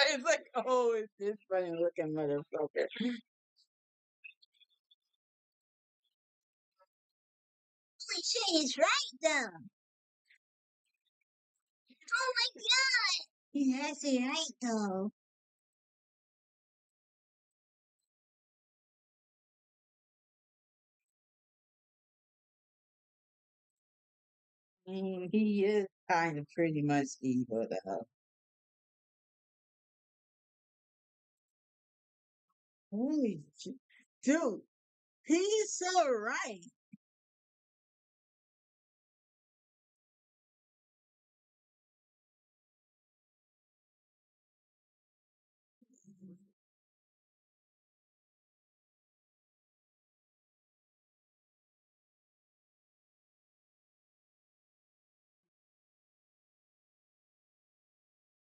It's like, oh, it's this funny looking motherfucker. Holy shit, he's right though. Oh my god. He's actually right though. I mean, he is kind of pretty much evil, though. Holy shit. Dude, he's so right.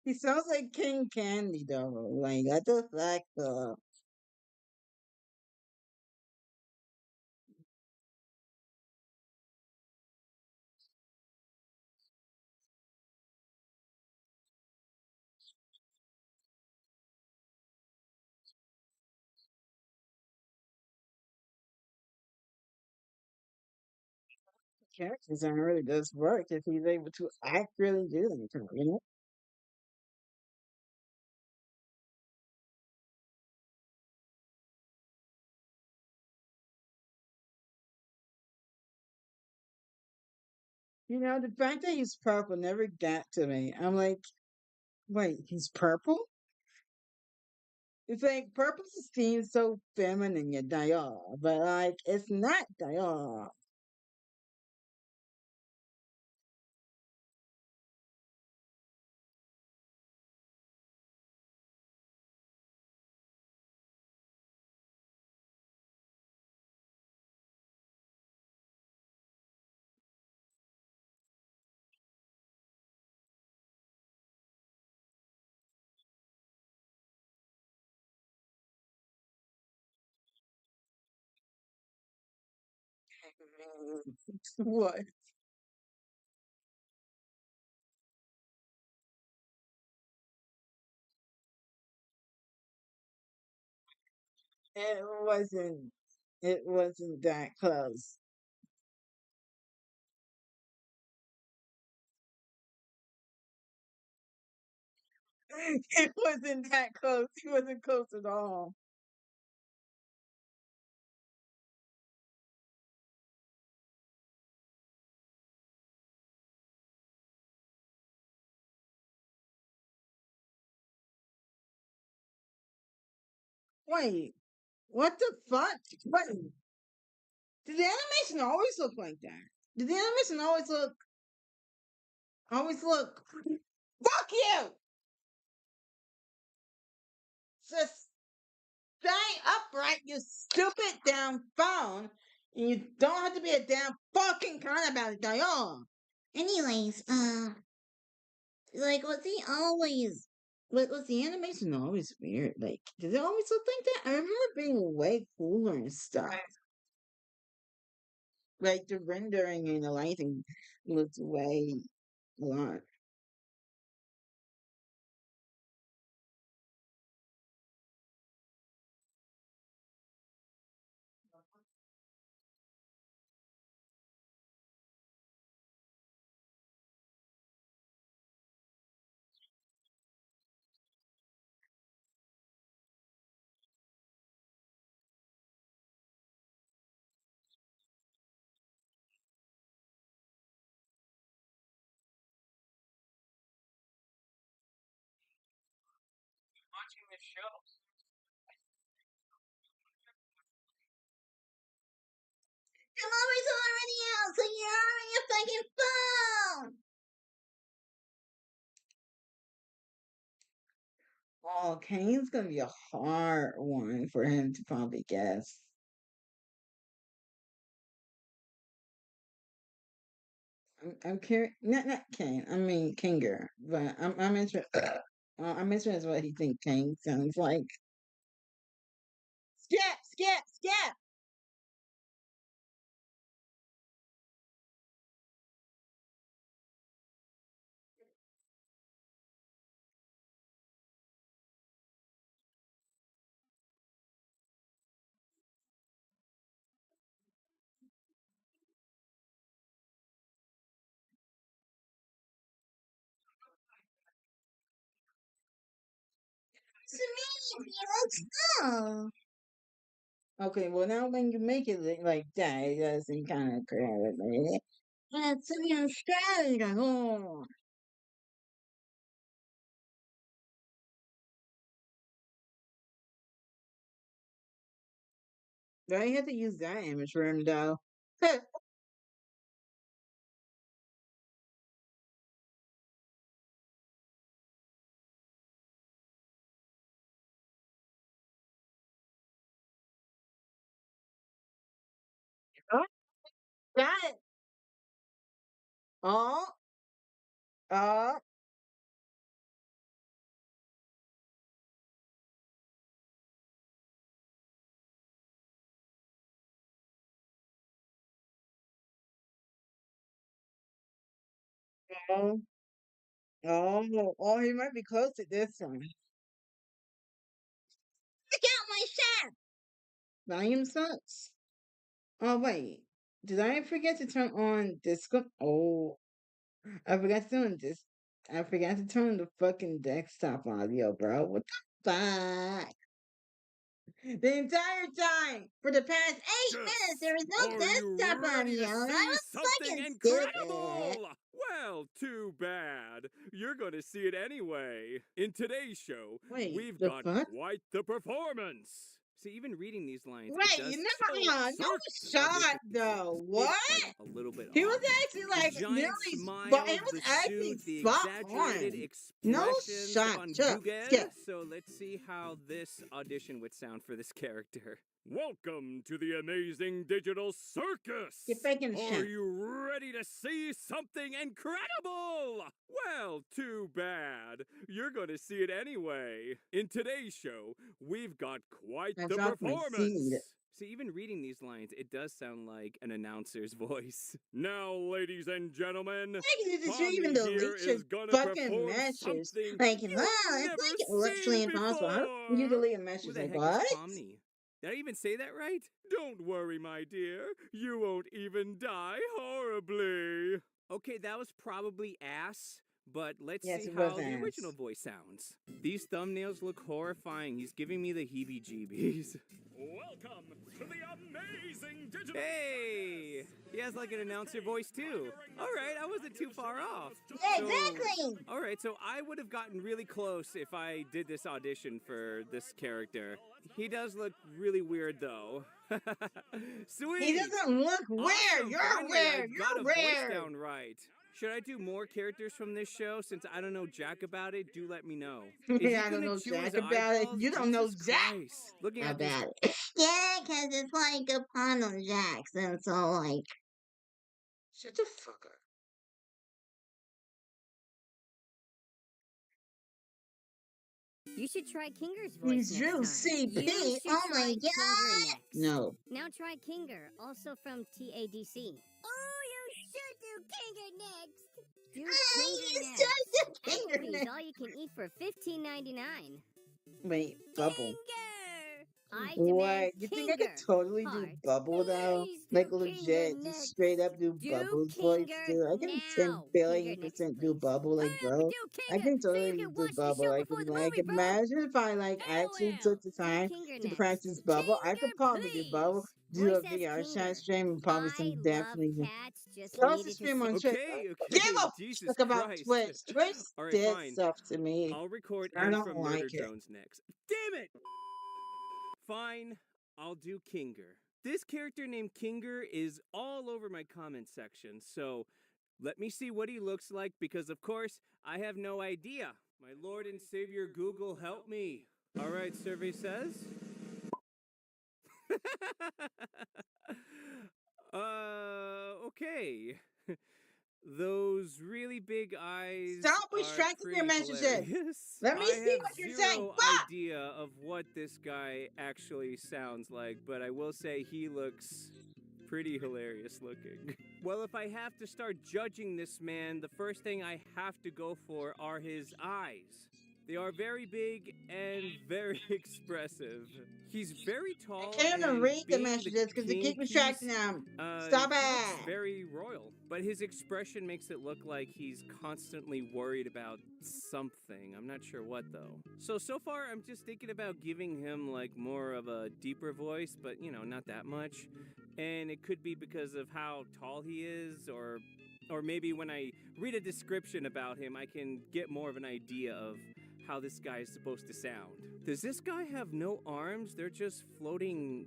He sounds like King Candy, though. Like, what the fuck, though? Character design really does work if he's able to accurately do them, you know? You know, the fact that he's purple never got to me. I'm like, wait, he's purple? It's like purple seems so feminine, yet Dior, but like, it's not Dior. What? It wasn't. It wasn't that close. It wasn't that close. He wasn't close at all. Wait, what the fuck? Wait, did the animation always look like that? Did the animation always look? Fuck you! Just stay upright, you stupid damn phone. And you don't have to be a damn fucking cunt about it, Dion. Anyways, like was he always was the Animation always weird. Like, did it always look like that? I remember being way cooler and stuff. Like the rendering and the lighting looked way a lot. the movie's already out, so you're on your fucking phone? Oh, Kane's gonna be a hard one for him to probably guess. I'm curious, not Kane. I mean Kinger, but I'm interested. I'm interested what he thinks Kane sounds like. Skip, skip, skip. to me, he looks dumb. Okay, well now when you make it look like that, it doesn't kind of creative. And it's in straight. Oh. But I had to use that image for him though. Oh, got it. Oh, oh, oh, oh, he might be close to this one. Check out my shop. Volume sucks. Oh wait, did I forget to turn on Discord? Oh, I forgot to turn this. I forgot to turn the fucking desktop audio, bro. What the fuck? The entire time for the past 8 minutes, there was no Are you desktop ready audio. to I see was something fucking stupid. incredible? Well, too bad. You're going to see it anyway. In today's show, Wait, we've the got fuck? quite the performance. See, even reading these lines, Wait, it does no Cirque shot audition though. scenes. What? It's like a little bit He was off. actually The like giant nearly, smile, it was the actually suit, the spot exaggerated on. No expressions shot. on Chuck, Google. skip. So let's see how this audition would sound for this character. Welcome to the amazing digital circus! Get back in the Are shot. you ready to see something incredible? Well, too bad. You're gonna see it anyway. In today's show, we've got quite I the dropped my performance. seed. See, even reading these lines, it does sound like an announcer's voice. Now, ladies and gentlemen, Like, did you Tommy even here delete your is gonna fucking perform messages? something Like, you've Wow, it's never like literally seen impossible. How before. do you delete a Who message? the Like, heck what? is Pomni? Did I even say that right? Don't worry, my dear. You won't even die horribly. Okay, that was probably ass, but let's Yes, see it was how the original ass. voice sounds. These thumbnails look horrifying. He's giving me the heebie-jeebies. Welcome to the amazing digital. Hey! He has like an announcer voice too. All right, I wasn't too far off. Yeah, exactly. All right, so I would have gotten really close if I did this audition for this character. He does look really weird though. Sweet. He doesn't look weird. Awesome. You're Finally, weird. I got You're a voice weird. down right. Should I do more characters from this show? Since I don't know jack about it, do let me know. Is he I don't gonna know chew jack his about it. eyeballs? You don't know Jesus jack Christ. Looking at these about it. Yeah, because it's like a pun on Jackson, so like. Shut the fuck up. You should try Kinger's voice He's next real time. CP. You should Oh my try Kinger God. next. No. Now try Kinger, also from TADC. Oh, you should do Kinger next. Do You Kinger next. should do Kinger Applebee's next. all you can eat for $15.99. Wait, Bubble. Kinger! I What? demand You think I could Kinger. totally do Heart, Bubble though? please Like do legit, Kinger just next. straight up do Do Bubble's voice Kinger too. I can 10 now. billion Kinger next, percent do please. Bubble, like Hurry up bro. and do I Kinger can so you totally can do watch the Bubble. show I before can the like movie, bro. imagine if I like actually Farewell. took the Do time Kinger to next. practice Bubble. I could Kinger, probably do Bubble, please. do a Voice as VR chat Kinger. stream, and probably I some love definitely. cats. Just Also needed to stream say. on Twitch. Okay, Give okay, a Jesus fuck about Christ. Twitch. Twitch All right, did fine. stuff to me. I'll record I M don't from Murder like it. Drones next. Damn it! Fine, I'll do Kinger. This character named Kinger is all over my comment section, so let me see what he looks like because, of course, I have no idea. My Lord and Savior Google, help me. All right, survey says. Okay. Those really big eyes. Stop are retracting your pretty messages. hilarious. Let me I see have what you're saying. zero Fuck! idea of what this guy actually sounds like, but I will say he looks pretty hilarious looking. Well, if I have to start judging this man, the first thing I have to go for are his eyes. They are very big and very expressive. He's very I tall, can't even and read the being the messages because they king keep distracting piece, them. Stop he looks it! very royal. But his expression makes it look like he's constantly worried about something. I'm not sure what though. So far I'm just thinking about giving him like more of a deeper voice, but not that much. And it could be because of how tall he is, or maybe when I read a description about him, I can get more of an idea of how this guy is supposed to sound. Does this guy have no arms? They're just floating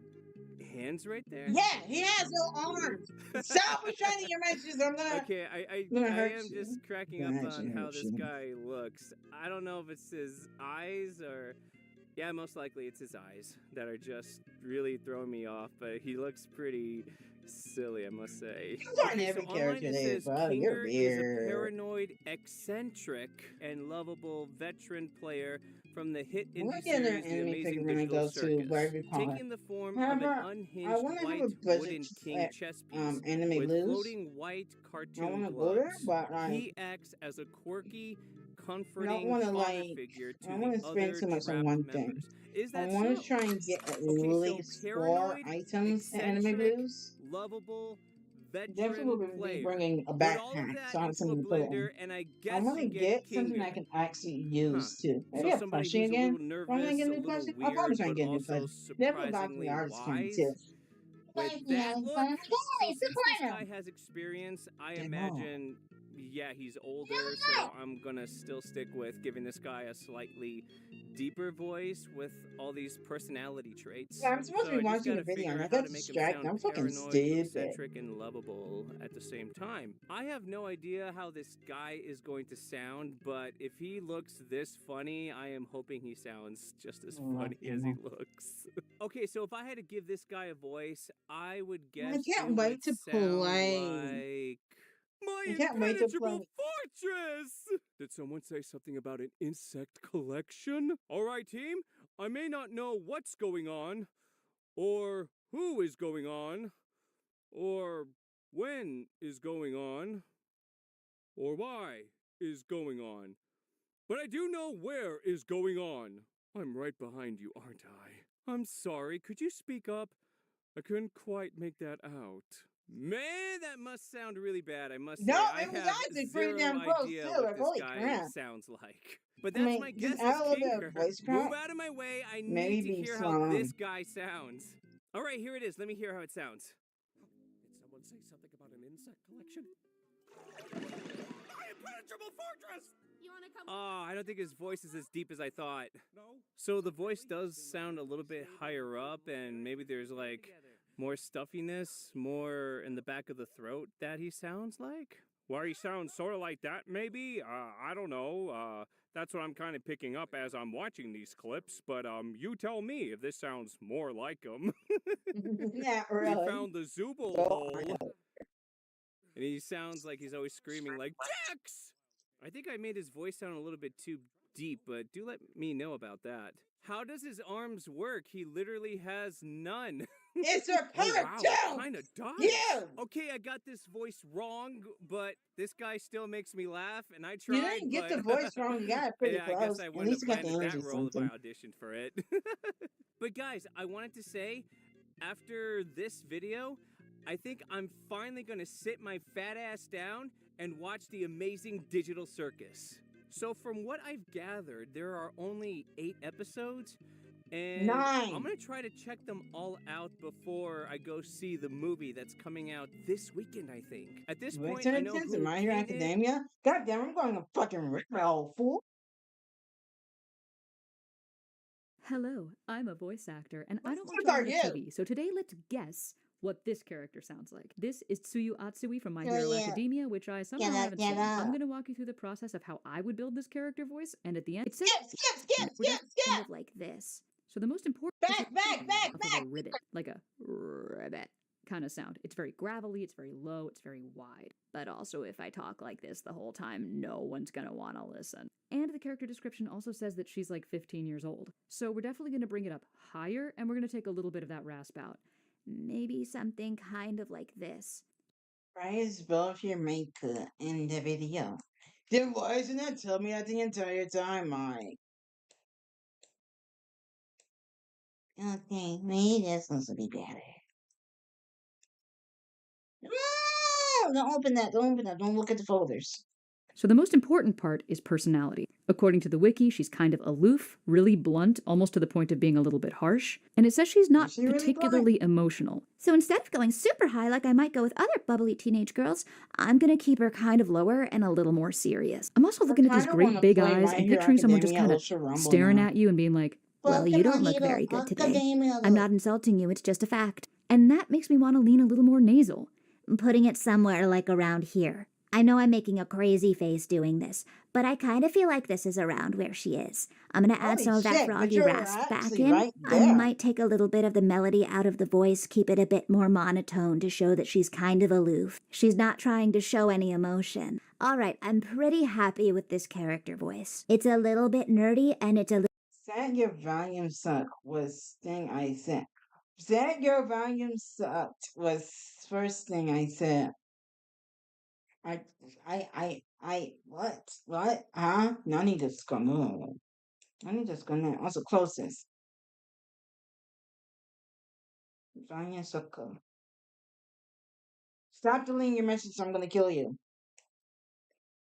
hands right there? Yeah, he has no arms. Stop restraining your messages. Okay, I'm gonna I hurt am you. just cracking I'm up gonna on actually how hurt this you. guy looks. I don't know if it's his eyes or... Yeah, most likely it's his eyes that are just really throwing me off, but he looks pretty silly, I must say. You find Okay, so every online character it there, says bro. You're Kinger is a weird. paranoid, eccentric, and lovable veteran player from the hit I want indie to get an series The anime Amazing figure when I Digital go to Circus, wherever you call it. taking the form of an However, I unhinged want to have white a budget wooden king chess piece anime with blues. floating white I cartoon want to go there, gloves. but like, He acts as a quirky, I don't comforting want to father like. figure I to don't want the to spend other too much on trapped one thing. members. Is I that want so? to try and get at Okay, so least 4 paranoid, items in anime eccentric, blues. lovable, Definitely veteran will be player. bringing a Put all of backpack, that so I have into a something to put it in. blender, and I I guess want you to get get something I Kinger. can actually Huh. use too. Maybe So a somebody plushie who's a again. little Why am I nervous, getting a a new little plushie? I'll probably weird, try and but get a new also plushie. Definitely buy from the surprisingly artist coin wise. too. With Like that me, look, fun. so Hey, since this disclaimer. guy has experience, I They know. imagine, yeah, he's older, so I'm gonna still stick with giving this guy a slightly deeper voice with all these personality traits. Yeah, I'm supposed So to be I just watching a gotta video figure and I out how got to make him distracted. sound I'm fucking paranoid, stupid. eccentric, and lovable at the same time. I have no idea how this guy is going to sound, but if he looks this funny, I am hoping he sounds just as funny as he looks. Okay, so if I had to give this guy a voice, I would guess can't it wait would to sound play. like my I can't wait to impenetrable play. fortress! Did someone say something about an insect collection? Alright, team, I may not know what's going on, or who is going on, or when is going on, or why is going on. But I do know where is going on. I'm right behind you, aren't I? I'm sorry, could you speak up? I couldn't quite make that out. Man, that must sound really bad, I must say. No, I it was have actually pretty zero damn close idea too. what Like, this holy guy crap. sounds like. But I that's mean, my just guess add as a little bit of Kinger. voice Move crack. out of my way, I need Maybe to hear how some. this guy sounds. Alright, here it is, let me hear how it sounds. Did someone say something about an insect collection? My impenetrable fortress! You wanna come? Oh, I don't think his voice is as deep as I thought. No? So the voice does sound a little bit higher up, and maybe there's like more stuffiness, more in the back of the throat that he sounds like. Why he sounds sort of like that, maybe? I don't know. That's what I'm kind of picking up as I'm watching these clips, but you tell me if this sounds more like him. Not We really. found the Zooble So, hole. And he sounds like he's always screaming like, Jax! I think I made his voice sound a little bit too deep, but do let me know about that. How does his arms work? He literally has none. It's a Oh wow, cartoon! it kinda does. You! Okay, I got this voice wrong, but this guy still makes me laugh, and I You tried, didn't get but... the voice wrong. You got it pretty yeah, I close. guess I At wouldn't least have you got the landed energy that role if I something. auditioned for it. But guys, I wanted to say, after this video, I think I'm finally gonna sit my fat ass down and watch The Amazing Digital Circus. So from what I've gathered, there are only 8 episodes, and 9. I'm gonna try to check them all out before I go see the movie that's coming out this weekend, I think. At this Wait point, till I it know says who My Hero Ken is. Academia. God damn, I'm going to fucking rip my old fool. Hello, I'm a voice actor, and I What don't the watch fuck a are lot of you? TV, so today let's guess what this character sounds like. This is Tsuyu Atsui from My Oh, Hero yeah. Academia, which I somehow Get up, haven't get seen. up. I'm gonna walk you through the process of how I would build this character voice, and at the end, it says Skip! we're kind of like this. So the most important is Back, the back, sound back, of back! a ribbit, like a ribbit kind of sound. It's very gravelly, it's very low, it's very wide. But also, if I talk like this the whole time, no one's gonna want to listen. And the character description also says that she's like 15 years old. So we're definitely gonna bring it up higher, and we're gonna take a little bit of that rasp out. Maybe something kind of like this. Praise both your makeup in the video. Then why isn't that tell me that the entire time, Mike? Okay, maybe this one's will be better. Don't open that. Don't open that. Don't look at the folders. So the most important part is personality. According to the wiki, she's kind of aloof, really blunt, almost to the point of being a little bit harsh. And it says she's not Is she really particularly emotional. So instead of going super high like I might go with other bubbly teenage girls, I'm gonna keep her kind of lower and a little more serious. I'm also looking at these kinda great wanna big play eyes My and Hero picturing someone just Academia kind of Ultra Rumble staring now. at you and being like, Well, you don't look very good today. I'm not insulting you, it's just a fact. and that makes me want to lean a little more nasal. I'm putting it somewhere like around here. I know I'm making a crazy face doing this, but I kind of feel like this is around where she is. I'm gonna add Holy some of that shit, but froggy you're rasp back actually in. right I there. might take a little bit of the melody out of the voice, keep it a bit more monotone to show that she's kind of aloof. She's not trying to show any emotion. All right, I'm pretty happy with this character voice. It's a little bit nerdy and it's a little Set your volume suck was thing I said. Set your volume sucked was first thing I said. What? Huh? No, I need to scroll. I need to scroll. Also, close this. Volume suck. Stop deleting your message. I'm gonna kill you.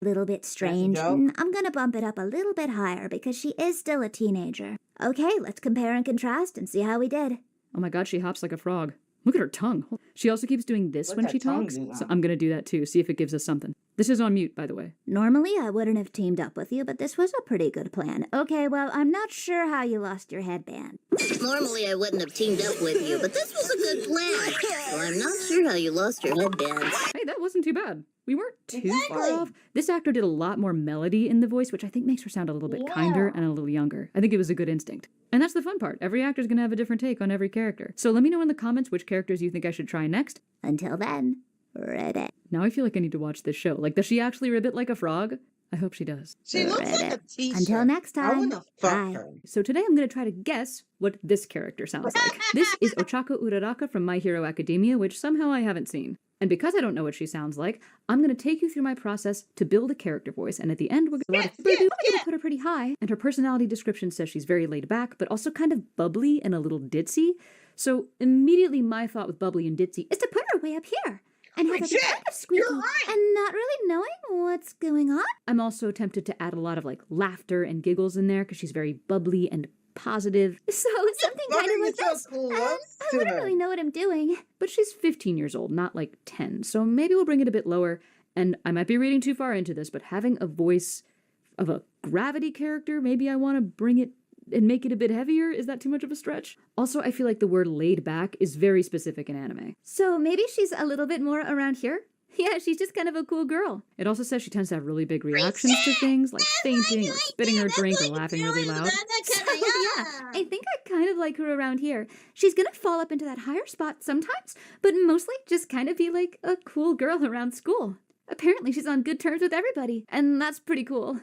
bit strange. joke. I'm gonna bump it up a little bit higher because she is still a teenager. Okay, let's compare and contrast and see how we did. Oh my god, she hops like a frog. Look at her tongue. She also keeps doing this What's when that she tongue talks, do so now? I'm gonna do that too, see if it gives us something. This is on mute, by the way. Normally, I wouldn't have teamed up with you, but this was a pretty good plan. Okay, well, I'm not sure how you lost your headband. Normally, I wouldn't have teamed up with you, but this was a good plan. Well, I'm not sure how you lost your headband. Hey, that wasn't too bad. We weren't too far Exactly. off. This actor did a lot more melody in the voice, which I think makes her sound a little bit kinder and a little younger. I think it was a good instinct. And that's the fun part. Every actor's gonna have a different take on every character. So let me know in the comments which characters you think I should try next. Until then, Ribbit. Now I feel like I need to watch this show. Like, does she actually ribbit like a frog? I hope she does. She looks like a Ribbit. t-shirt. Until next I time, wanna fuck bye. her. So today I'm going to try to guess what this character sounds like. This is Ochako Uraraka from My Hero Academia, which somehow I haven't seen. And because I don't know what she sounds like, I'm going to take you through my process to build a character voice. And at the end, we're going to put her pretty high. And her personality description says she's very laid back, but also kind of bubbly and a little ditzy. So immediately my thought with bubbly and ditzy Is to put her way up here and have her be Shit, kind of squeaky you're right. and not really knowing what's going on. I'm also tempted to add a lot of like laughter and giggles in there because she's very bubbly and positive. So something kind of like this. Cool And looks I to wouldn't her. really know what I'm doing. But she's 15 years old, not like 10. So maybe we'll bring it a bit lower. And I might be reading too far into this, but having a voice of a gravity character, maybe I want to bring it and make it a bit heavier. Is that too much of a stretch? Also, I feel like the word laid back is very specific in anime. So maybe she's a little bit more around here? Yeah, she's just kind of a cool girl. It also says she tends to have really big reactions to things like fainting or spitting her drink or laughing really loud. So yeah, I think I kind of like her around here. She's gonna fall up into that higher spot sometimes, but mostly just kind of be like a cool girl around school. Apparently she's on good terms with everybody, and that's pretty cool.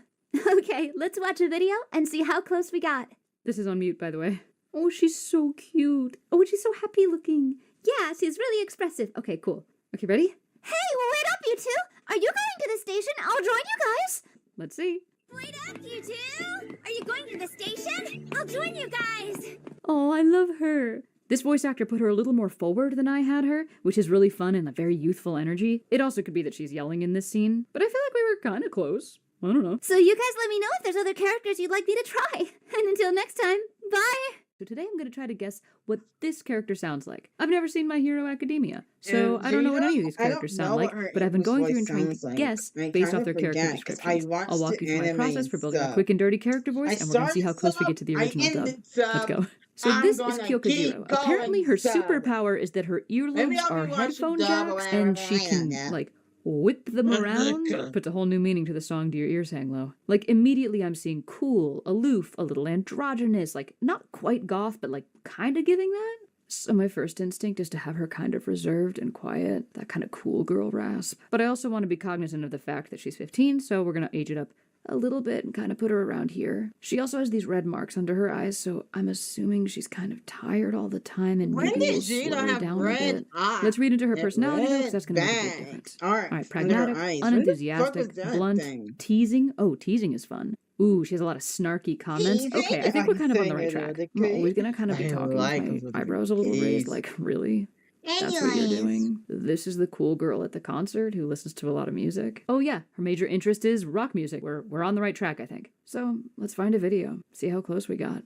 Okay, let's watch a video and see how close we got. This is on mute, by the way. Oh, she's so cute. Oh, and she's so happy looking. Yeah, she's really expressive. Okay, cool. Okay, ready? Hey, wait up, you two! Are you going to the station? I'll join you guys! Let's see. Wait up, you two! Are you going to the station? I'll join you guys! Oh, I love her. This voice actor put her a little more forward than I had her, which is really fun and a very youthful energy. It also could be that she's yelling in this scene, but I feel like we were kind of close. I don't know. So you guys let me know if there's other characters you'd like me to try. And until next time, bye! So today I'm going to try to guess what this character sounds like. I've never seen My Hero Academia, so I don't know what any of these characters sound like, but I've been going through and trying to guess based off their character descriptions. I'll walk you through my process for building a quick and dirty character voice, and we're going to see how close we get to the original dub. Let's go. So this is Kyokujiro. Apparently her superpower is that her earlobes are headphone jacks, and she can, like, whip them around. Puts a whole new meaning to the song "Do Your Ears Hang Low." Like, immediately I'm seeing cool, aloof, a little androgynous, like, not quite goth, but like kind of giving that. So my first instinct is to have her kind of reserved and quiet, that kind of cool girl rasp. But I also want to be cognizant of the fact that she's 15, so we're gonna age it up a little bit and kind of put her around here. She also has these red marks under her eyes, so I'm assuming she's kind of tired all the time and When maybe did we'll she slow her have down a red bit. eyes? Let's read into her That personality though, because red that's gonna make a big bag. difference. All right, All right, under her pragmatic, eyes. Where the fuck unenthusiastic, was that blunt, thing? teasing. Oh, teasing is fun. Ooh, she has a lot of snarky comments. Easy. Okay, I think we're kind of on the Sing right it track. with I'm the always kid. gonna kind of be I talking like with it with my the eyebrows a little raised. kids. Like, really? That's what you're doing? This is the cool girl at the concert who listens to a lot of music. Oh yeah, her major interest is rock music. We're on the right track, I think. So let's find a video. See how close we got.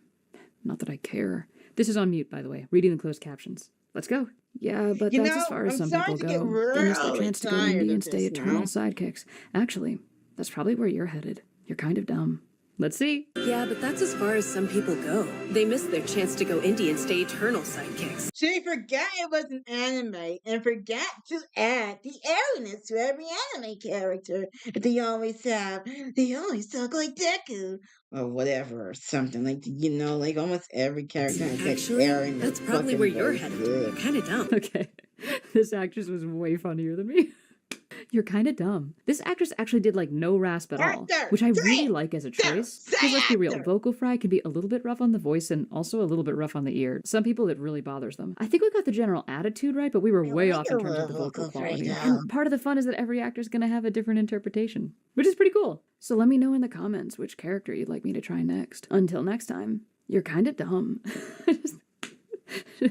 Not that I care. This is on mute, by the way. Reading the closed captions. Let's go. Yeah, but You that's know, as far as I'm some people starting to get go. They miss the really chance to go tired indie of and stay this eternal now. sidekicks. Actually, that's probably where you're headed. You're kind of dumb. Let's see. Yeah, but that's as far as some people go. They miss their chance to go indie and stay eternal sidekicks. She forgot it was an anime and forgot to add the airiness to every anime character. They always talk like Deku. Or whatever, or something like, like almost every character has that Actually, airiness. that's probably fucking where you're voice. headed. Ugh. You're kind of dumb. Okay. This actress was way funnier than me. You're kind of dumb. This actress actually did like no rasp at all, Actor, which I say really it. like as a Say choice. it. Because let's be real, Actor. vocal fry can be a little bit rough on the voice and also a little bit rough on the ear. Some people it really bothers them. I think we got the general attitude right, but we were I way like off in a terms of the little vocal vocal fry, quality. though. And part of the fun is that every actor's gonna have a different interpretation, which is pretty cool. So let me know in the comments which character you'd like me to try next. Until next time, you're kind of dumb.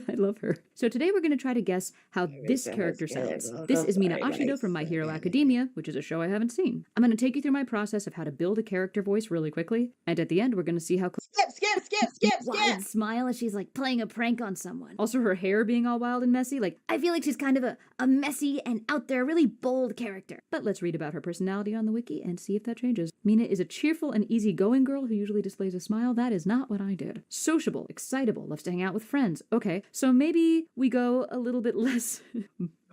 I love her. So today we're going to try to guess how this sounds character good. sounds. Well, This that's is Mina why I Ashido like from My Hero it. Academia, which is a show I haven't seen. I'm going to take you through my process of how to build a character voice really quickly, and at the end we're going to see how Skip. Wide smile as she's like playing a prank on someone. also her hair being all wild and messy, like, I feel like she's kind of a messy and out there, really bold character. but let's read about her personality on the wiki and see if that changes. Mina is a cheerful and easygoing girl who usually displays a smile. That is not what I did. Sociable, excitable, loves to hang out with friends. Okay, so maybe we go a little bit less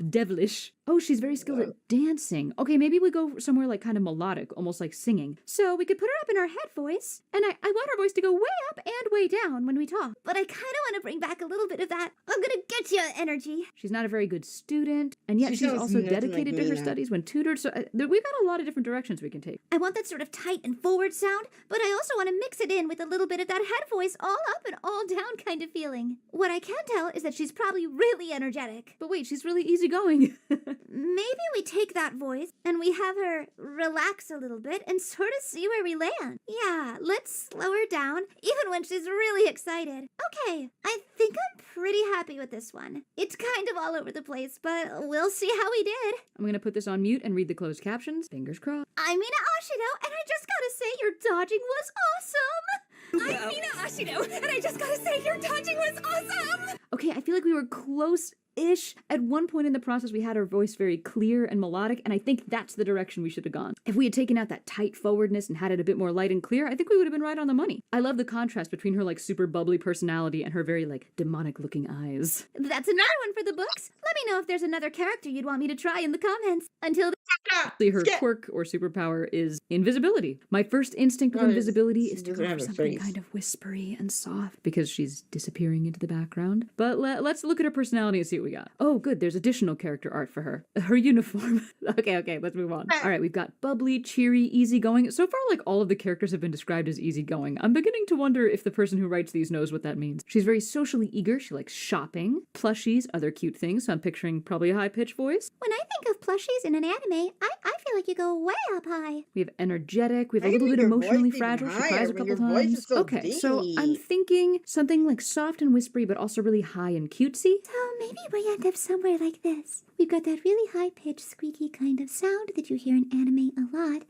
devilish. Oh, she's very skilled at dancing. Okay, maybe we go somewhere like kind of melodic, almost like singing. So we could put her up in our head voice, and I want her voice to go way up and way down when we talk. But I kind of want to bring back a little bit of that I'm gonna get you energy. She's not a very good student, and yet She she's sounds also nothing like dedicated to her Mina. studies when tutored. So we've got a lot of different directions we can take. I want that sort of tight and forward sound, but I also want to mix it in with a little bit of that head voice, all up and all down kind of feeling. What I can tell is that she's probably really energetic. But wait, she's really easygoing. Maybe we take that voice and we have her relax a little bit and sort of see where we land. Yeah, let's slow her down, even when she's really excited. Okay, I think I'm pretty happy with this one. It's kind of all over the place, but we'll see how we did. I'm gonna put this on mute and read the closed captions. Fingers crossed. I'm Mina Ashido, and I just gotta say your dodging was awesome! I'm Mina Ashido, and I just gotta say your dodging was awesome! Okay, I feel like we were close-ish. At one point in the process, we had her voice very clear and melodic, and I think that's the direction we should have gone. If we had taken out that tight forwardness and had it a bit more light and clear, I think we would have been right on the money. I love the contrast between her like super bubbly personality and her very like demonic-looking eyes. That's another one for the books. Let me know if there's another character you'd want me to try in the comments. Until then, Actually, her Skip. quirk or superpower is invisibility. My first instinct with Right, invisibility she is to doesn't go for have a something face. kind of whispery and soft because she's disappearing into the background. But let's look at her personality and see what we got. Oh, good. There's additional character art for her. Her uniform. okay, let's move on. All right, we've got bubbly, cheery, easygoing. So far, like all of the characters have been described as easygoing. I'm beginning to wonder if the person who writes these knows what that means. She's very socially eager. She likes shopping, plushies, other cute things. So I'm picturing probably a high-pitched voice. when I think of plushies in an anime, I feel like you go way up high. We have energetic. We have a I little think bit your voice emotionally even fragile. She higher cries a when couple your voice is times. so Okay, so I'm deep. thinking something like soft and whispery, but also really high and cutesy. So maybe we end up somewhere like this. We've got that really high-pitched, squeaky kind of sound that you hear in anime a lot,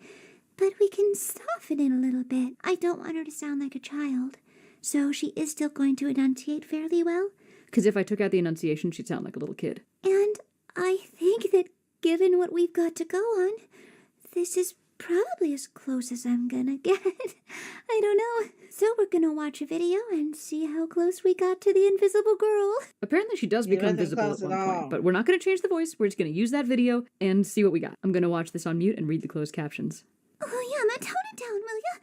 but we can soften it a little bit. I don't want her to sound like a child, so she is still going to enunciate fairly well. Because if I took out the enunciation, she'd sound like a little kid. And I think that given what we've got to go on, this is probably as close as I'm gonna get. I don't know. So we're gonna watch a video and see how close we got to the invisible girl. Apparently, she does You become wasn't visible at close one at point, all. but we're not going to change the voice. We're just going to use that video and see what we got. I'm going to watch this on mute and read the closed captions. Oh, Yama, tone it down, will ya?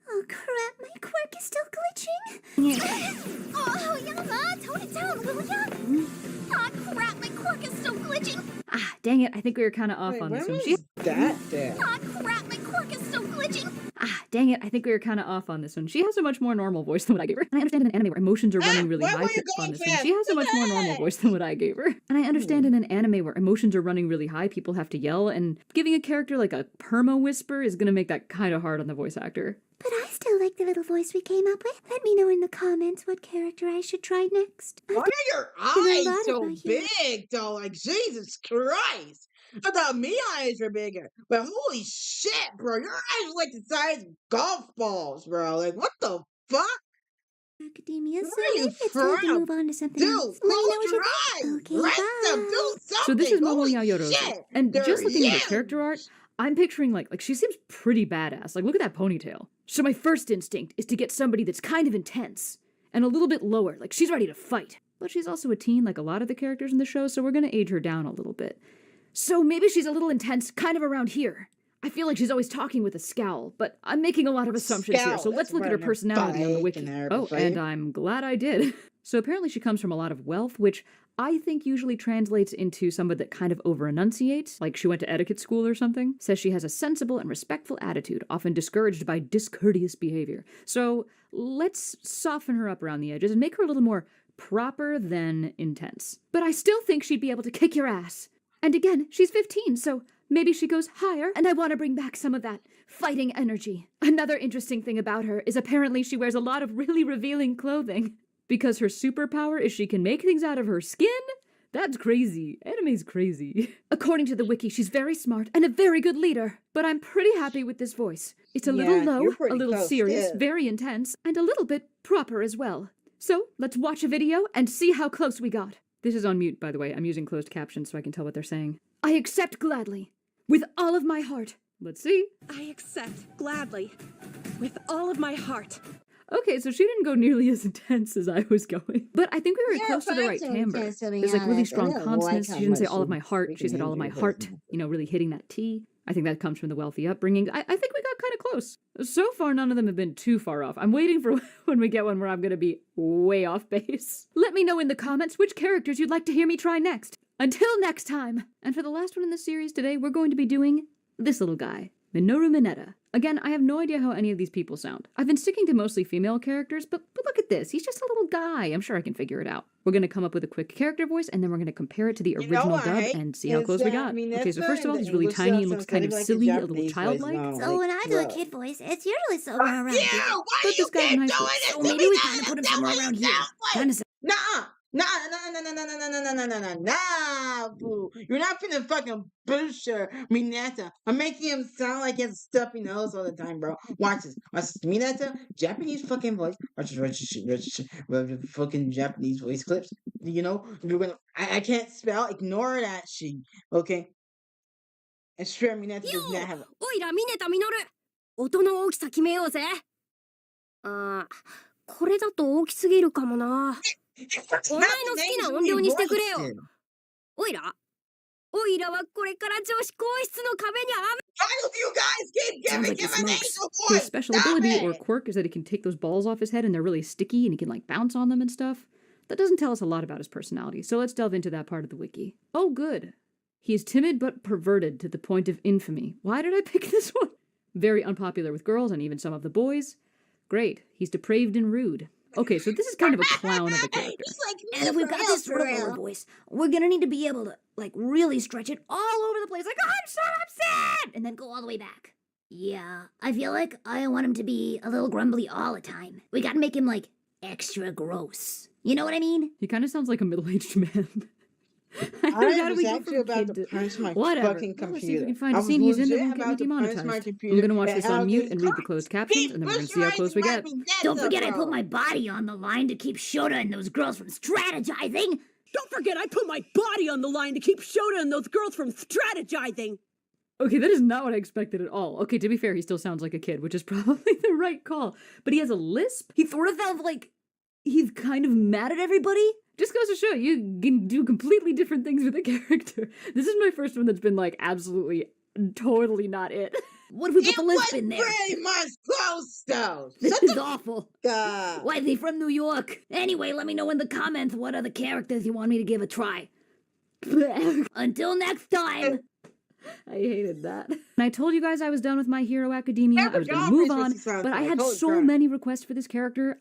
Oh, crap, my quirk is still glitching. Oh, Yama, tone it down, will ya? Oh, crap, my quirk is still glitching. Ah, dang it. I think we were kind of off Wait, on this when one. was that there? Oh, crap, my quirk is still glitching. Ah, Dang it, I think we were kind of off on this one. She has a much more normal voice than what I gave her. And I understand in an anime where emotions are running really why high. were you On going this one. fast? She has a much more normal voice than what I gave her. And I understand in an anime where emotions are running really high, people have to yell, and giving a character like a perma whisper is gonna make that kind of hard on the voice actor. But I still like the little voice we came up with. Let me know in the comments what character I should try next. Why are your a lot eyes so of my humor. big, though? Like, Jesus Christ. I thought my eyes were bigger. But holy shit, bro. Your eyes are like the size of golf balls, bro. Like, what the fuck? Academia, so Where are you it's time to from? move on to something Dude, else. Let me know close what your you eyes. think. Okay, Rest them. bye. Do something. So this is Momo Holy Yaoyorozu. shit. And They're just looking at her huge. character art, I'm picturing like she seems pretty badass. Like look at that ponytail. So my first instinct is to get somebody that's kind of intense and a little bit lower, like she's ready to fight. But she's also a teen like a lot of the characters in the show, so we're gonna age her down a little bit. So maybe she's a little intense, kind of around here. I feel like she's always talking with a scowl, but I'm making a lot of assumptions here, Scowl, so let's that's look at her running a personality on the bike wiki. and everything. Oh, and I'm glad I did. So apparently she comes from a lot of wealth, which I think usually translates into someone that kind of over-enunciates, like she went to etiquette school or something. Says she has a sensible and respectful attitude, often discouraged by discourteous behavior. So let's soften her up around the edges and make her a little more proper than intense. But I still think she'd be able to kick your ass. And again, she's 15, so maybe she goes higher, and I want to bring back some of that fighting energy. Another interesting thing about her is apparently she wears a lot of really revealing clothing. Because her superpower is she can make things out of her skin? That's crazy. Anime's crazy. According to the wiki, she's very smart and a very good leader. But I'm pretty happy with this voice. It's a little Yeah, low, you're pretty a little close, serious, too. very intense, and a little bit proper as well. So let's watch a video and see how close we got. This is on mute, by the way. I'm using closed captions so I can tell what they're saying. I accept gladly, with all of my heart. Let's see. I accept gladly, with all of my heart. Okay, so she didn't go nearly as intense as I was going. But I think we were Yeah, close to the but right I'm timbre. intense, to be There's like really honest. I strong don't consonants. like She didn't say how all of much my heart. She freaking said all of my angry heart, person. really hitting that T. I think that comes from the wealthy upbringing. I think we got kind of close. So far, none of them have been too far off. I'm waiting for when we get one where I'm going to be way off base. Let me know in the comments which characters you'd like to hear me try next. Until next time! And for the last one in this series today, we're going to be doing this little guy. Minoru Mineta. Again, I have no idea how any of these people sound. I've been sticking to mostly female characters, but look at this. He's just a little guy. I'm sure I can figure it out. We're going to come up with a quick character voice, and then we're going to compare it to the You know original what I dub hate and see how is close we that, got. I mean, Okay, so that's first of all, the he's really English tiny and dub looks sounds kind of like the silly, a little Japanese voice childlike. now. So when I do a look. kid voice, it's usually somewhere around Yeah, here. why But you this guy's keep in high doing school. this So to maybe me? we That kind of is put him not somewhere what around you here. sound like. Kind of. Nah, nah, boo. You're not finna fucking booster Mineta. I'm making him sound like he has a stuffy nose all the time, bro. Watch this. Mineta, Japanese fucking voice. Watch this. Fucking Japanese voice clips. You know, you're gonna. I can't spell. Ignore that shit. Okay. And sure, Mineta does not have. おいらミネタミノル。音の大きさ決めようぜ。あー、これだと大きすぎるかもな。お前の好きな音量にしてくれよ。おいらはこれから女子更衣室の壁に Why do you guys keep Sounds giving like he him an smokes. angel His voice? special Stop ability or it! quirk is that he can take those balls off his head and they're really sticky and he can like bounce on them and stuff. That doesn't tell us a lot about his personality, so let's delve into that part of the wiki. Oh, good. He is timid but perverted to the point of infamy. Why did I pick this one? Very unpopular with girls and even some of the boys. Great. He's depraved and rude. Okay, so this is kind of a clown of a character. Just like me And if we've for got real, this for sort of real. lower voice, we're gonna need to be able to, like, really stretch it all over the place. Like, I'm so upset! And then go all the way back. Yeah, I feel like I don't want him to be a little grumbly all the time. We gotta make him, like, extra gross. You know what I mean? He kind of sounds like a middle-aged man. I How do was we go actually from about kid to punch my Whatever. fucking Well, let's see if we computer. can find I a was scene he's in that legit won't get me about to punch my demonetized. computer. I'm gonna watch and this how on mute they and read the can't closed captions, and then we're gonna see how close we get. Don't forget I put my body on the line to keep Shota and those girls from strategizing. Don't forget, I put my body on the line to keep Shota and those girls from strategizing. Okay, that is not what I expected at all. Okay, to be fair, he still sounds like a kid, which is probably the right call. But he has a lisp. He sort of sounds like he's kind of mad at everybody. Just goes to show you can do completely different things with a character. This is my first one that's been like absolutely, totally not it. What if we put It the was lisp in there? pretty much close, though. This Shut is the awful. fuck up. Why are they from New York? Anyway, let me know in the comments what other characters you want me to give a try. Until next time. I hated that. And I told you guys I was done with My Hero Academia. I was gonna move on, but I had so many requests for this character.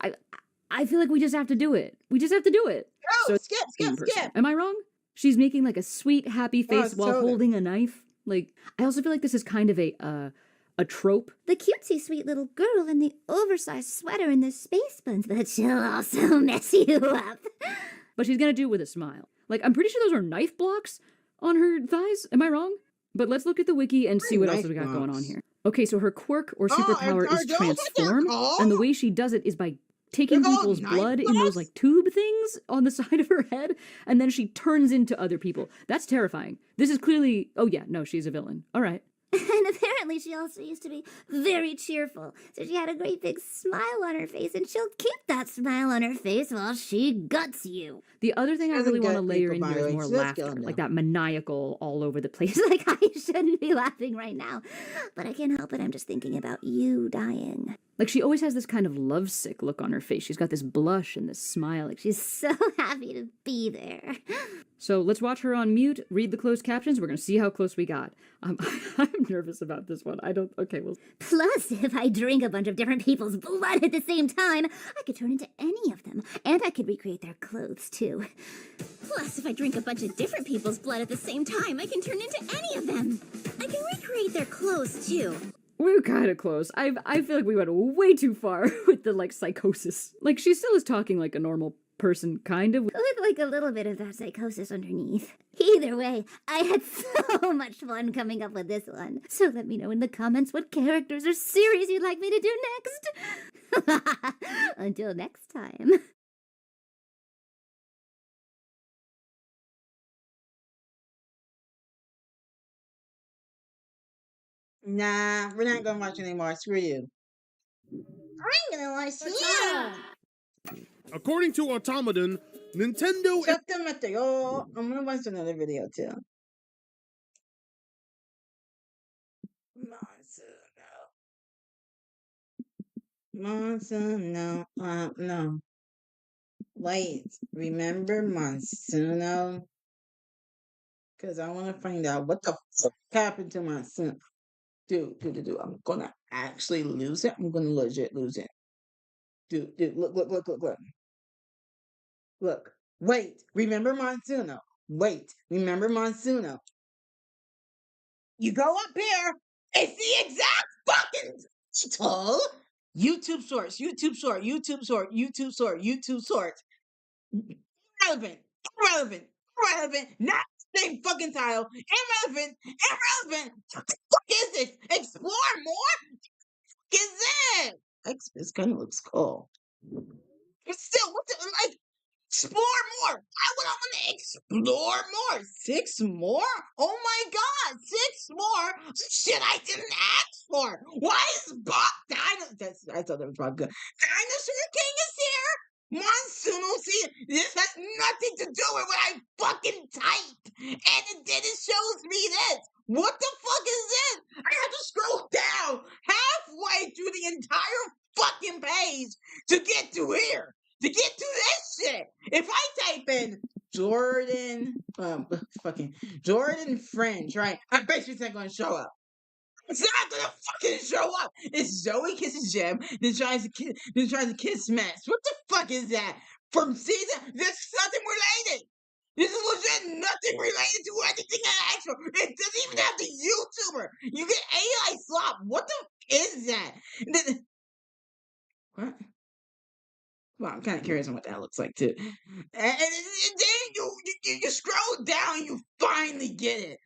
I feel like we just have to do it. We just have to do it. Oh, So skip. Am I wrong? She's making like a sweet, happy face while totally. holding a knife. Like, I also feel like this is kind of a trope. The cutesy sweet little girl in the oversized sweater and the space buns, but she'll also mess you up. But she's gonna do it with a smile. Like, I'm pretty sure those are knife blocks on her thighs. Am I wrong? But let's look at the wiki and see what else Knife we got going on blocks. here. Okay, so her quirk or Oh, superpower are is those what they're transform, and the called? way she does it is by taking They're called people's knife blood in those blocks? like tube things on the side of her head, and then she turns into other people. That's terrifying. This is clearly, oh yeah, no, she's a villain. All right. And apparently she also used to be very cheerful. So she had a great big smile on her face, and she'll keep that smile on her face while she guts you. The other thing I Doesn't really want to gut layer people, in by here the is way, more so let's kill laughter, him like now. that maniacal all over the place. Like, I shouldn't be laughing right now. But I can't help it, I'm just thinking about you dying. Like, she always has this kind of lovesick look on her face. She's got this blush and this smile. Like, she's So happy to be there. So let's watch her on mute, read the closed captions. We're going to see how close we got. I'm nervous about this one. Okay, well. Plus, if I drink a bunch of different people's blood at the same time, I could turn into any of them. And I could recreate their clothes, too. Plus, if I drink a bunch of different people's blood at the same time, I can turn into any of them. I can recreate their clothes, too. We're kind of close. I feel like we went way too far with the, like, psychosis. Like, she still is talking like a normal person, kind of. With like a little bit of that psychosis underneath. Either way, I had so much fun coming up with this one. So let me know in the comments what characters or series you'd like me to do next. Until next time. Nah, we're not gonna watch anymore. Screw you. I'm gonna watch you. According to Automaton, Nintendo Shut them at the oh, I'm gonna watch another video too. Monsuno. No. Wait, remember Monsuno? Because I want to find out what the fuck happened to Monsuno. Dude. I'm gonna actually lose it. I'm gonna legit lose it. Dude, look. Look. Wait, remember Monsuno? Wait, remember Monsuno? You go up here, it's the exact fucking title. YouTube source. Irrelevant. Not the same fucking title. Irrelevant. What the fuck is this? Explore more? What is it? This kind of looks cool. But still, like, explore more. I want to explore more. 6 more? Oh my god, 6 more? Shit I didn't ask for. Why is I thought that was probably good. Dinosaur King is here. Monsuno's here. This has nothing to do with what I fucking typed. And then it shows me this. What the fuck is this? I have to scroll down halfway through the entire fucking page to get to here. To get to this shit. If I type in Jordan Fringe, right? I bet you it's not gonna show up. It's not gonna fucking show up. It's Zoe kisses Jem, then tries to kiss Max. What the fuck is that? From season? There's nothing related. This is legit nothing related to anything I asked for. It doesn't even have the YouTuber. You get AI slop. What the fuck is that? What? Well, I'm kind of curious on what that looks like too. And then you scroll down, you finally get it.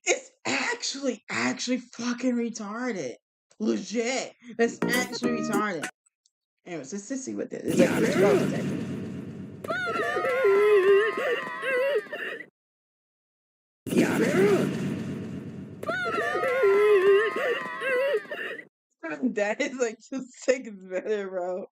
It's actually fucking retarded. Legit. That's actually retarded. Anyways, let's see what this is. It's like that is like 2 seconds better, bro.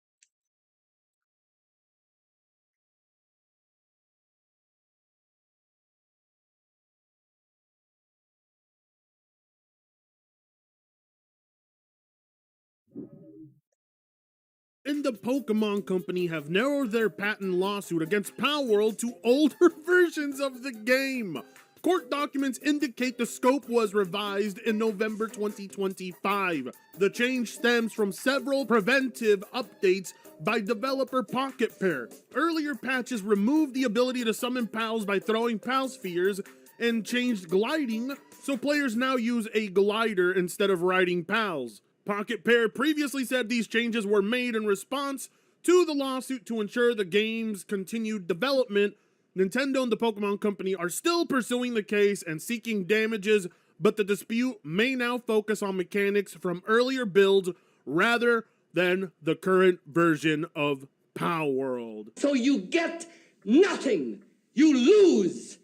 and the Pokemon Company have narrowed their patent lawsuit against Palworld to older versions of the game. Court documents indicate the scope was revised in November 2025. The change stems from several preventive updates by developer Pocket Pair. Earlier patches removed the ability to summon pals by throwing pal spheres and changed gliding, so players now use a glider instead of riding pals. Pocket Pair previously said these changes were made in response to the lawsuit to ensure the game's continued development. Nintendo and the Pokemon Company are still pursuing the case and seeking damages, but the dispute may now focus on mechanics from earlier builds rather than the current version of Palworld. So you get nothing. You lose.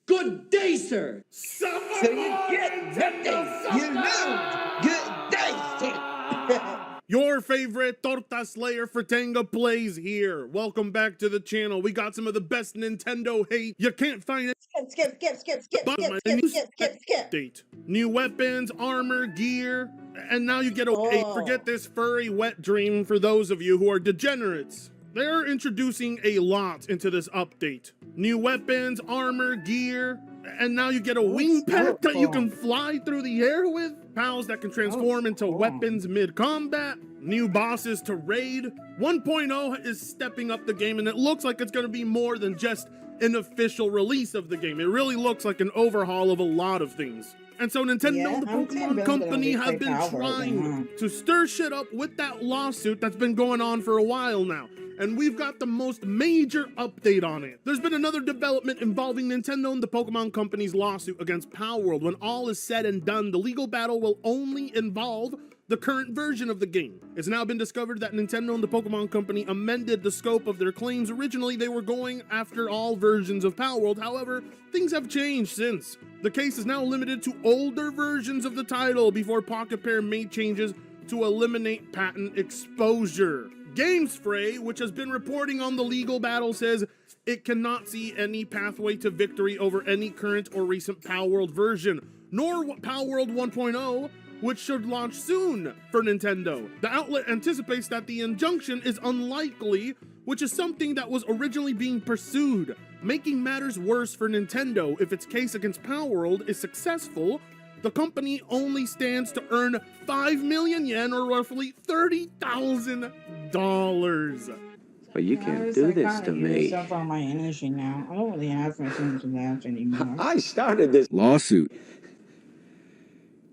Good day, sir. So you get nothing. You lose. Good day, sir. Your favorite Torta Slayer Fratanga plays here. Welcome back to the channel. We got some of the best Nintendo hate you can't find it. Skip. New weapons, armor, gear, and now you get a forget this furry wet dream for those of you who are degenerates. They're introducing a lot into this update. New weapons, armor, gear, and now you get a wing pack that you can fly through the air with. Pals that can transform into weapons mid-combat. New bosses to raid. 1.0 is stepping up the game, and it looks like it's going to be more than just an official release of the game. It really looks like an overhaul of a lot of things. And so Nintendo and the Pokemon Company have been trying to stir shit up with that lawsuit that's been going on for a while now. And we've got the most major update on it. There's been another development involving Nintendo and the Pokemon Company's lawsuit against Palworld. When all is said and done, the legal battle will only involve the current version of the game. It's now been discovered that Nintendo and the Pokemon Company amended the scope of their claims. Originally, they were going after all versions of Palworld. However, things have changed since. The case is now limited to older versions of the title before Pocket Pair made changes to eliminate patent exposure. GameSpray, which has been reporting on the legal battle, says it cannot see any pathway to victory over any current or recent Palworld version, nor Palworld 1.0, which should launch soon for Nintendo. The outlet anticipates that the injunction is unlikely, which is something that was originally being pursued, making matters worse for Nintendo. If its case against Palworld is successful, the company only stands to earn 5 million yen, or roughly $30,000. But you can't do this to me. On my energy now. I don't really have anything to laugh anymore. I started this lawsuit.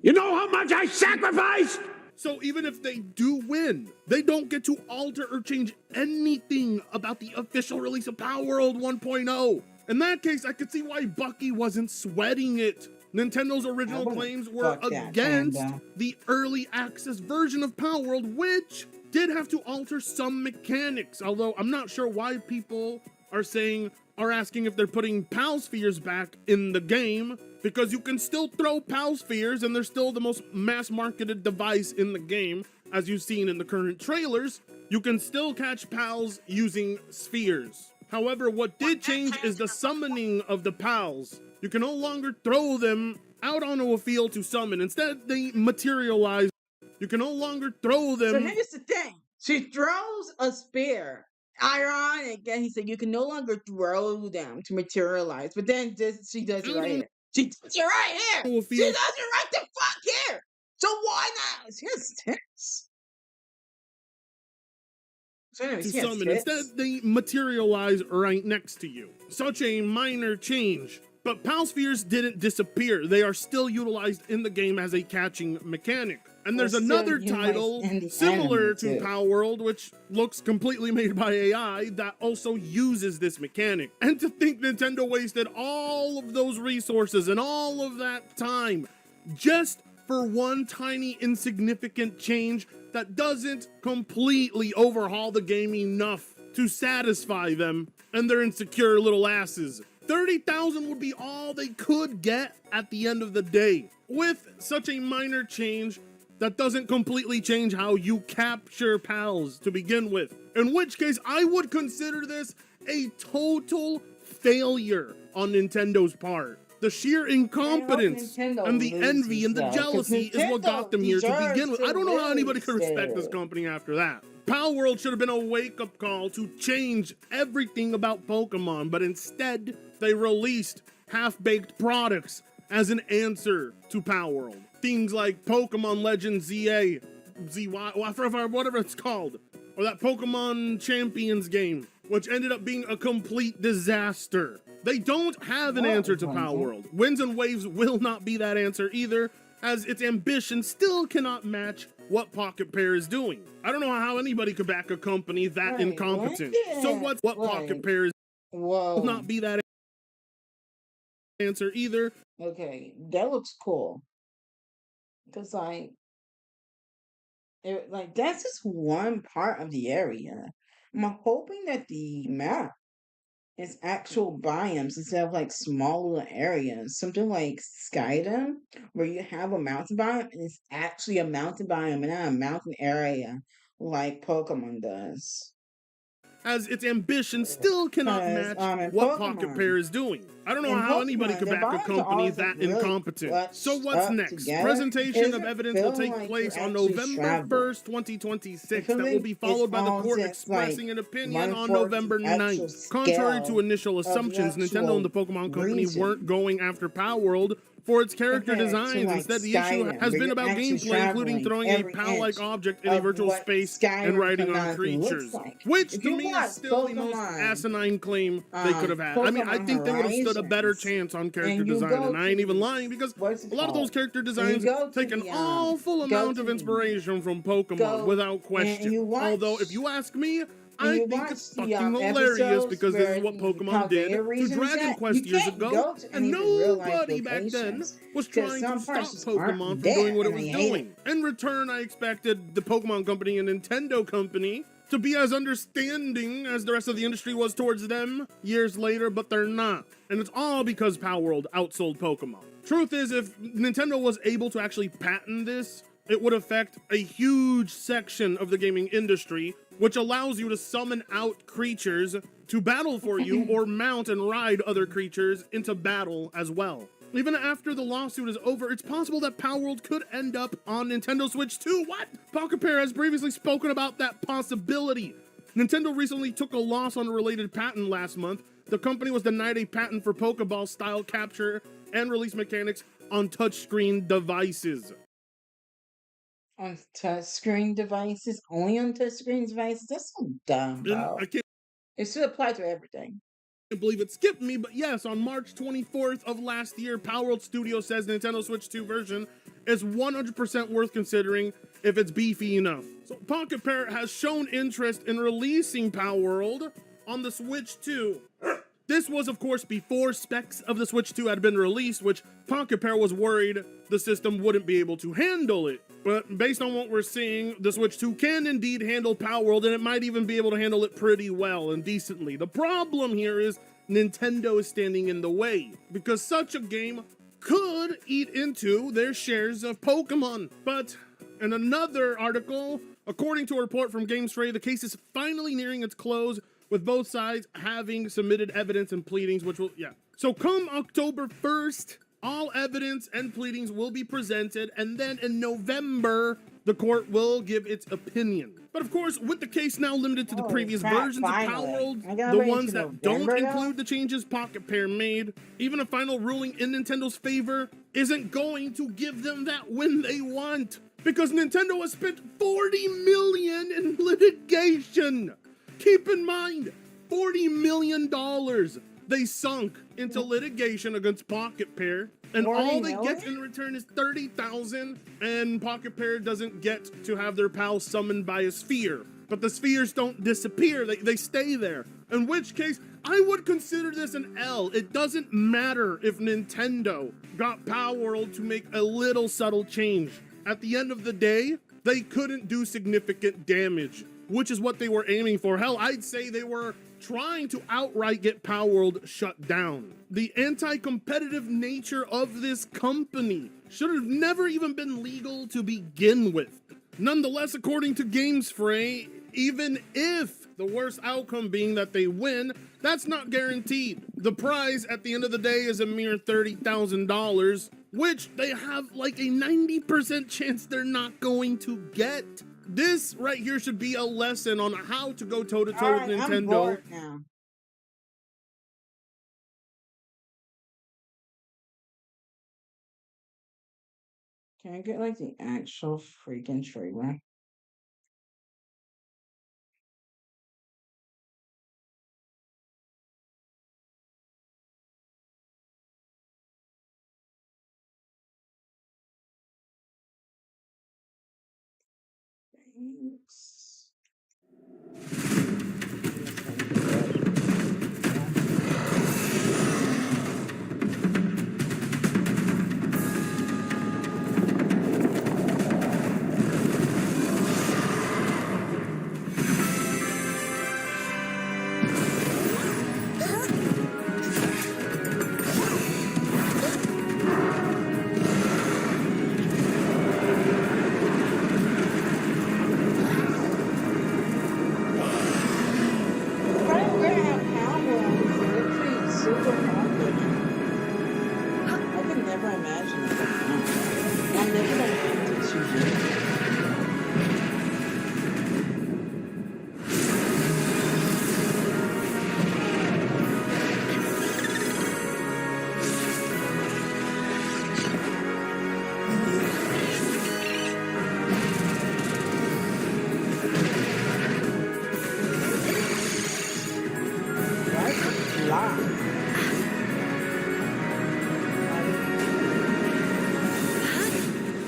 You know how much I sacrificed? So even if they do win, they don't get to alter or change anything about the official release of Palworld 1.0. In that case, I could see why Bucky wasn't sweating it. Nintendo's original claims were against the early access version of Palworld, which did have to alter some mechanics, although I'm not sure why people are asking if they're putting Pal Spheres back in the game, because you can still throw Pal Spheres and they're still the most mass-marketed device in the game. As you've seen in the current trailers, you can still catch Pals using spheres. However, what did change is the summoning of the Pals. You can no longer throw them out onto a field to summon. Instead, they materialize. You can no longer throw them. So here's the thing. She throws a spear. Ironic that he said you can no longer throw them to materialize. But then she does it right here. She does it right here. She does it right the fuck here. So why not? She has tits. So anyways, To summon. Instead, they materialize right next to you. Such a minor change. But Pal Spheres didn't disappear. They are still utilized in the game as a catching mechanic. And there's another title similar to Palworld, which looks completely made by AI, that also uses this mechanic. And to think Nintendo wasted all of those resources and all of that time just for one tiny insignificant change that doesn't completely overhaul the game enough to satisfy them and their insecure little asses. 30,000 would be all they could get at the end of the day. With such a minor change that doesn't completely change how you capture pals to begin with. In which case, I would consider this a total failure on Nintendo's part. The sheer incompetence and the envy and the jealousy is what got them here to begin with. I don't know how anybody could respect this company after that. Palworld should have been a wake-up call to change everything about Pokemon, but instead, they released half-baked products as an answer to Palworld. Things like Pokemon Legends ZA, ZY, whatever it's called, or that Pokemon Champions game, which ended up being a complete disaster. They don't have an answer to Palworld. Winds and Waves will not be that answer either, as its ambition still cannot match what Pocket Pair is doing. I don't know how anybody could back a company that incompetent. So what Pocket Pair is will not be that answer either. Okay, that looks cool. Cause that's just one part of the area. I'm hoping that the map is actual biomes instead of like small little areas. Something like Skydom, where you have a mountain biome and it's actually a mountain biome and not a mountain area like Pokemon does. As its ambition still cannot match what Pocket Pair is doing. I don't know how anybody could back a company that incompetent. So what's next? Presentation of evidence will take place on November 1st, 2026. That will be followed by the court expressing an opinion on November 9th. Contrary to initial assumptions, Nintendo and the Pokemon Company weren't going after Palworld for its character designs. Instead, the issue has been about gameplay, including throwing a PAL-like object in a virtual space and riding on creatures. Which, to me, is still the most asinine claim they could have had. I mean, I think they would have stood a better chance on character design, and I ain't even lying, because a lot of those character designs take an awful amount of inspiration from Pokemon, without question. Although, if you ask me, I think it's fucking hilarious because this is what Pokemon did to Dragon Quest years ago, and nobody back then was trying to stop Pokemon from doing what it was doing. In return, I expected the Pokemon Company and Nintendo Company to be as understanding as the rest of the industry was towards them years later, but they're not. And it's all because Palworld outsold Pokemon. Truth is, if Nintendo was able to actually patent this, it would affect a huge section of the gaming industry, which allows you to summon out creatures to battle for you or mount and ride other creatures into battle as well. Even after the lawsuit is over, it's possible that Palworld could end up on Nintendo Switch 2. What? Pocket Pair has previously spoken about that possibility. Nintendo recently took a loss on a related patent last month. The company was denied a patent for Pokeball style capture and release mechanics on touchscreen devices. On touchscreen devices? Only on touchscreen devices? That's so dumb, bro. It should apply to everything. I can't believe it skipped me, but yes, on March 24th of last year, Palworld Studio says the Nintendo Switch 2 version is 100% worth considering if it's beefy enough. So Pocket Pair has shown interest in releasing Palworld on the Switch 2. This was, of course, before specs of the Switch 2 had been released, which Pocket Pair was worried the system wouldn't be able to handle it. But based on what we're seeing, the Switch 2 can indeed handle Palworld, and it might even be able to handle it pretty well and decently. The problem here is Nintendo is standing in the way, because such a game could eat into their shares of Pokemon. But in another article, according to a report from GameStray, the case is finally nearing its close, with both sides having submitted evidence and pleadings, which will, So come October 1st, all evidence and pleadings will be presented, and then in November, the court will give its opinion. But of course, with the case now limited to the previous versions of Palworld, the ones that don't include the changes Pocket Pair made, even a final ruling in Nintendo's favor isn't going to give them that win they want. Because Nintendo has spent $40 million in litigation. Keep in mind, $40 million they sunk into litigation against Pocket Pair, and all they get in return is $30,000, and Pocket Pair doesn't get to have their pal summoned by a sphere. But the spheres don't disappear, they stay there. In which case, I would consider this an L. It doesn't matter if Nintendo got Palworld to make a little subtle change. At the end of the day, they couldn't do significant damage, which is what they were aiming for. Hell, I'd say they were trying to outright get Palworld shut down. The anti-competitive nature of this company should have never even been legal to begin with. Nonetheless, according to GameSpray, even if the worst outcome being that they win, that's not guaranteed. The prize at the end of the day is a mere $30,000, which they have like a 90% chance they're not going to get. This right here should be a lesson on how to go toe-to-toe with Nintendo Can I get like the actual freaking trailer? Thanks.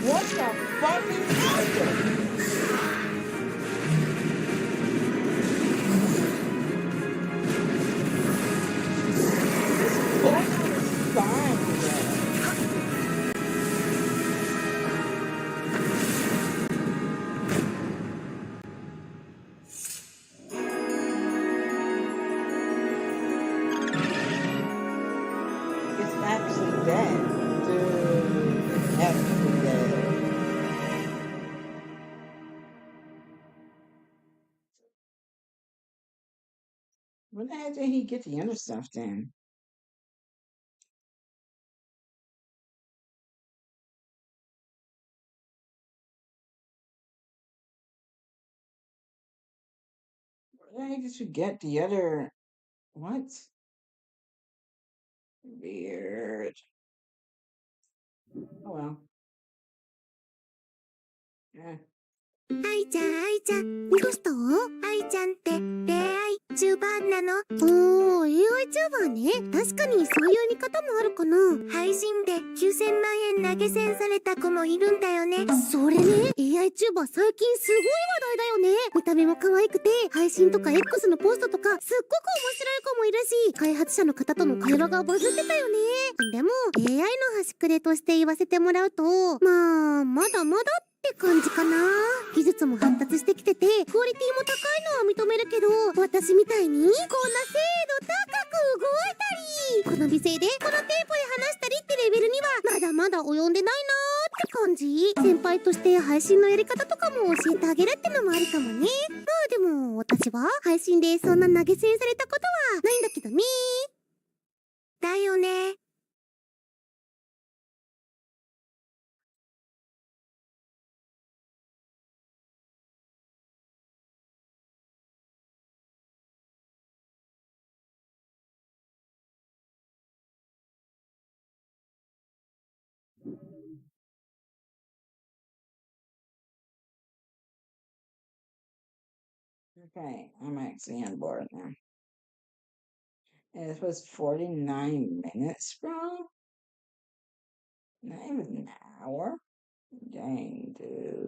What the fucking hell? It's actually dead. Dude, it's actually dead. When the heck did he get the other stuff then? Where the heck did you get the other? What? Weird. Oh well. Yeah. 愛ちゃん愛ちゃんどうした愛ちゃんって恋愛チューバーなのおー AI チューバーね確かにそういう見方もあるかな配信で9000万円投げ銭された子もいるんだよねそれね AI チューバー最近すごい話題だよね見た目も可愛くて配信とか X のポストとかすっごく面白い子もいるし開発者の方との会話がバズってたよねでも AI の端くれとして言わせてもらうとまあまだまだって感じかな技術も発達してきててクオリティも高いのは認めるけど私みたいにこんな精度高く動いたりこの美声でこのテンポで話したりってレベルにはまだまだ及んでないなーって感じ先輩として配信のやり方とかも教えてあげるってのもありかもねまあでも私は配信でそんな投げ銭されたことはないんだけどねだよねOkay, I'm actually on board now. And this was 49 minutes, bro? Not even an hour? Dang, dude.